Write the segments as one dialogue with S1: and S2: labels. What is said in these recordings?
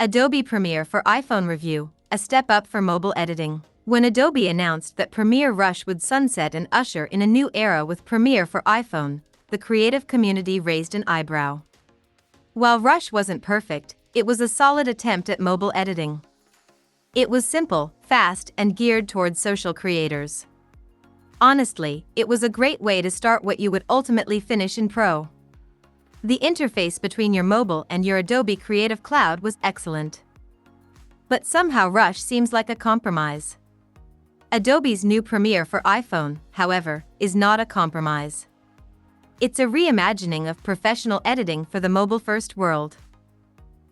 S1: Adobe Premiere for iPhone review, a step up for mobile editing. When Adobe announced that Premiere Rush would sunset and usher in a new era with Premiere for iPhone, the creative community raised an eyebrow. While Rush wasn't perfect, it was a solid attempt at mobile editing. It was simple, fast, and geared towards social creators. Honestly, it was a great way to start what you would ultimately finish in Pro. The interface between your mobile and your Adobe Creative Cloud was excellent. But somehow Rush seems like a compromise. Adobe's new Premiere for iPhone, however, is not a compromise. It's a reimagining of professional editing for the mobile-first world.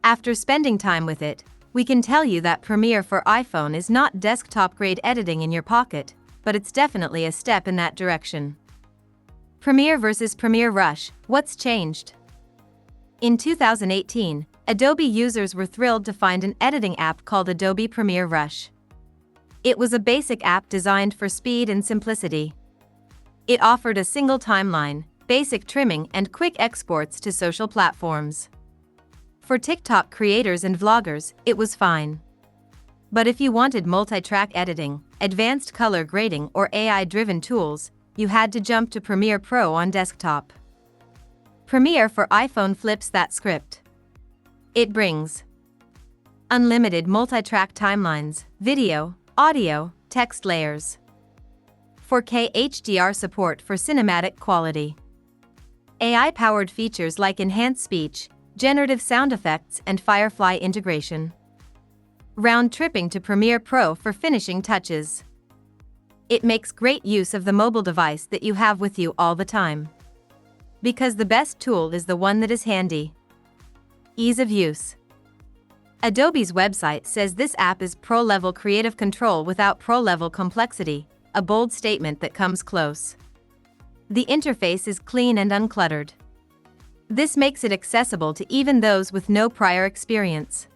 S1: After spending time with it, we can tell you that Premiere for iPhone is not desktop-grade editing in your pocket, but it's definitely a step in that direction. Premiere versus Premiere Rush, what's changed? In 2018, Adobe users were thrilled to find an editing app called Adobe Premiere Rush. It was a basic app designed for speed and simplicity. It offered a single timeline, basic trimming, and quick exports to social platforms. For TikTok creators and vloggers, it was fine. But if you wanted multi-track editing, advanced color grading, or AI-driven tools, you had to jump to Premiere Pro on desktop. Premiere for iPhone flips that script. It brings unlimited multi-track timelines, video, audio, text layers, 4K HDR support for cinematic quality, AI-powered features like enhanced speech, generative sound effects, and Firefly integration, round-tripping to Premiere Pro for finishing touches. It makes great use of the mobile device that you have with you all the time. Because the best tool is the one that is handy. Ease of use. Adobe's website says this app is pro-level creative control without pro-level complexity, a bold statement that comes close. The interface is clean and uncluttered. This makes it accessible to even those with no prior experience.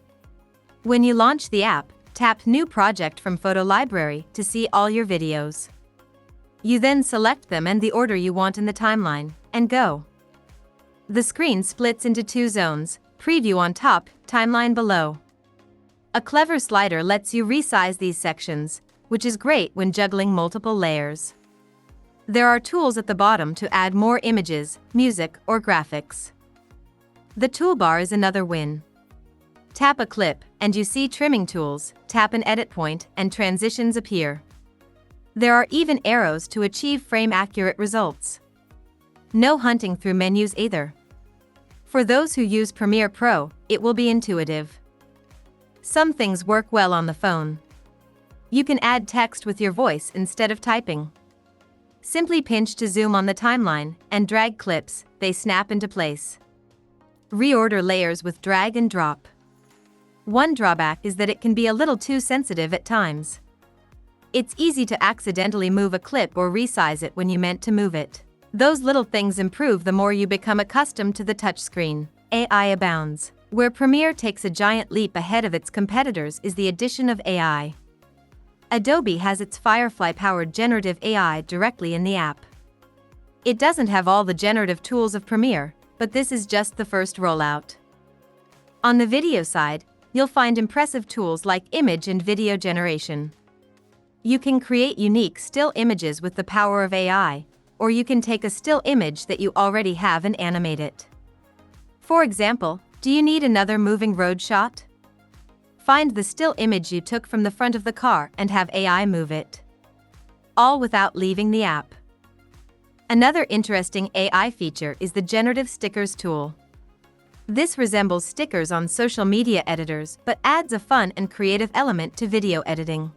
S1: When you launch the app, tap New Project from Photo Library to see all your videos. You then select them and the order you want in the timeline, and go. The screen splits into two zones, Preview on top, Timeline below. A clever slider lets you resize these sections, which is great when juggling multiple layers. There are tools at the bottom to add more images, music, or graphics. The toolbar is another win. Tap a clip, and you see trimming tools, tap an edit point, and transitions appear. There are even arrows to achieve frame-accurate results. No hunting through menus either. For those who use Premiere Pro, it will be intuitive. Some things work well on the phone. You can add text with your voice instead of typing. Simply pinch to zoom on the timeline, and drag clips, they snap into place. Reorder layers with drag and drop. One drawback is that it can be a little too sensitive at times. It's easy to accidentally move a clip or resize it when you meant to move it. Those little things improve the more you become accustomed to the touchscreen. AI abounds. Where Premiere takes a giant leap ahead of its competitors is the addition of AI. Adobe has its Firefly-powered generative AI directly in the app. It doesn't have all the generative tools of Premiere, but this is just the first rollout. On the video side, you'll find impressive tools like image and video generation. You can create unique still images with the power of AI, or you can take a still image that you already have and animate it. For example, do you need another moving road shot? Find the still image you took from the front of the car and have AI move it. All without leaving the app. Another interesting AI feature is the Generative Stickers tool. This resembles stickers on social media editors but adds a fun and creative element to video editing.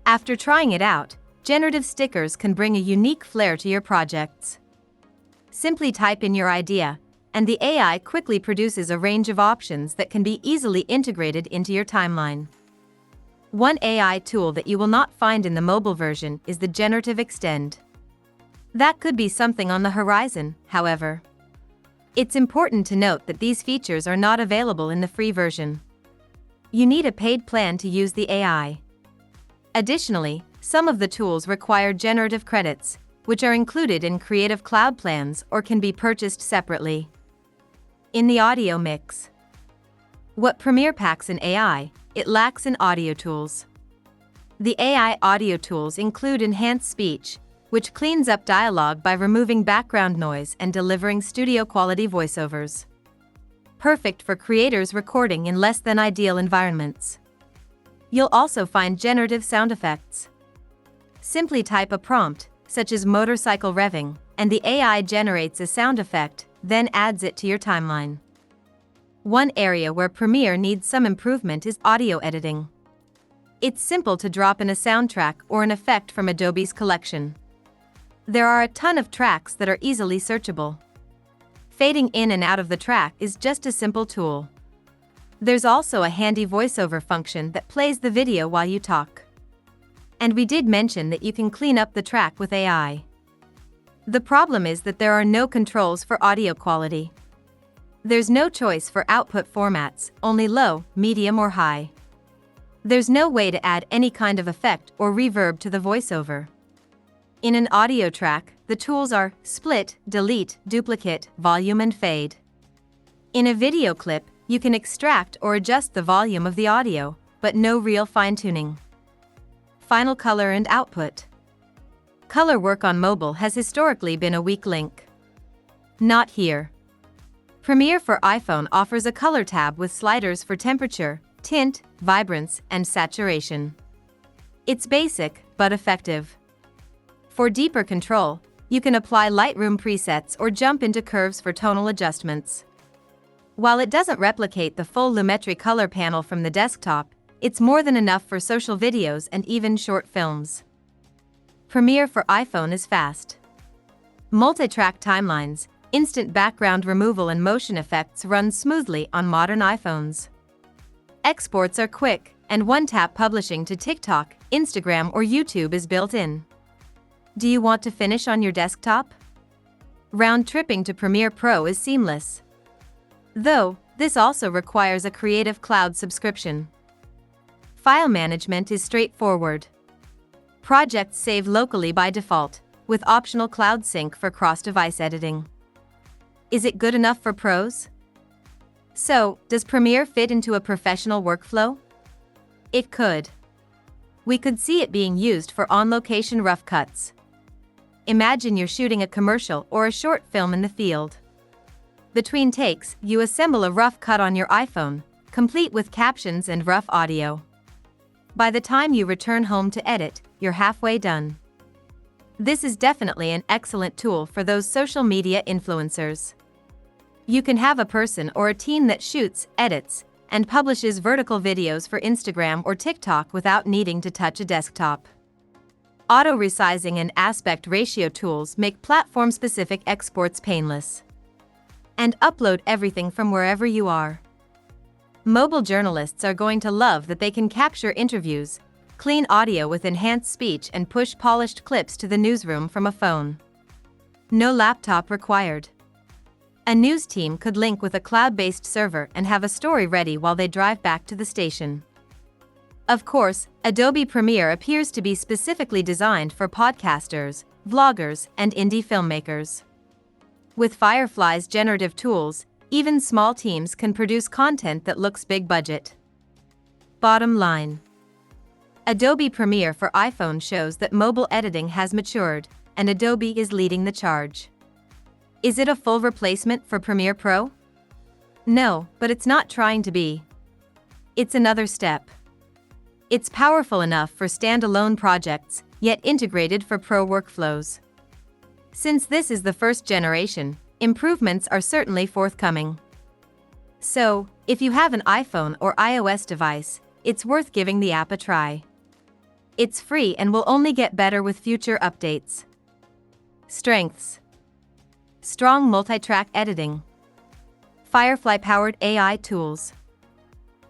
S1: After trying it out, generative stickers can bring a unique flair to your projects. Simply type in your idea, and the AI quickly produces a range of options that can be easily integrated into your timeline. One AI tool that you will not find in the mobile version is the Generative Extend. That could be something on the horizon, however. It's important to note that these features are not available in the free version. You need a paid plan to use the AI. Additionally, some of the tools require generative credits, which are included in Creative Cloud plans or can be purchased separately. In the audio mix, What Premiere packs in AI, it lacks in audio tools. The AI audio tools include enhanced speech, which cleans up dialogue by removing background noise and delivering studio-quality voiceovers. Perfect for creators recording in less than ideal environments. You'll also find generative sound effects. Simply type a prompt, such as motorcycle revving, and the AI generates a sound effect, then adds it to your timeline. One area where Premiere needs some improvement is audio editing. It's simple to drop in a soundtrack or an effect from Adobe's collection. There are a ton of tracks that are easily searchable. Fading in and out of the track is just a simple tool. There's also a handy voiceover function that plays the video while you talk. And we did mention that you can clean up the track with AI. The problem is that there are no controls for audio quality. There's no choice for output formats, only low, medium or high. There's no way to add any kind of effect or reverb to the voiceover. In an audio track, the tools are split, delete, duplicate, volume and fade. In a video clip, you can extract or adjust the volume of the audio, but no real fine-tuning. Final color and output. Color work on mobile has historically been a weak link. Not here. Premiere for iPhone offers a color tab with sliders for temperature, tint, vibrance, and saturation. It's basic, but effective. For deeper control, you can apply Lightroom presets or jump into curves for tonal adjustments. While it doesn't replicate the full Lumetri color panel from the desktop, it's more than enough for social videos and even short films. Premiere for iPhone is fast. Multi-track timelines, instant background removal and motion effects run smoothly on modern iPhones. Exports are quick, and one-tap publishing to TikTok, Instagram or YouTube is built in. Do you want to finish on your desktop? Round-tripping to Premiere Pro is seamless. Though, this also requires a Creative Cloud subscription. File management is straightforward. Projects save locally by default, with optional cloud sync for cross-device editing. Is it good enough for pros? So, does Premiere fit into a professional workflow? It could. We could see it being used for on-location rough cuts. Imagine you're shooting a commercial or a short film in the field. Between takes, you assemble a rough cut on your iPhone, complete with captions and rough audio. By the time you return home to edit, you're halfway done. This is definitely an excellent tool for those social media influencers. You can have a person or a team that shoots, edits, and publishes vertical videos for Instagram or TikTok without needing to touch a desktop. Auto-resizing and aspect ratio tools make platform-specific exports painless. And upload everything from wherever you are. Mobile journalists are going to love that they can capture interviews, clean audio with enhanced speech and push polished clips to the newsroom from a phone. No laptop required. A news team could link with a cloud-based server and have a story ready while they drive back to the station. Of course, Adobe Premiere appears to be specifically designed for podcasters, vloggers, and indie filmmakers. With Firefly's generative tools, even small teams can produce content that looks big budget. Bottom line. Adobe Premiere for iPhone shows that mobile editing has matured, and Adobe is leading the charge. Is it a full replacement for Premiere Pro? No, but it's not trying to be. It's another step. It's powerful enough for standalone projects, yet integrated for pro workflows. Since this is the first generation, improvements are certainly forthcoming. So, if you have an iPhone or iOS device, it's worth giving the app a try. It's free and will only get better with future updates. Strengths: strong multi-track editing, Firefly-powered AI tools,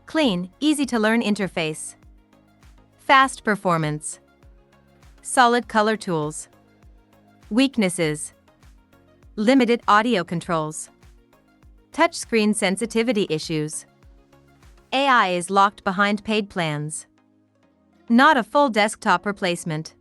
S1: clean, easy-to-learn interface, fast performance, solid color tools. Weaknesses: limited audio controls, touchscreen sensitivity issues, AI is locked behind paid plans, not a full desktop replacement.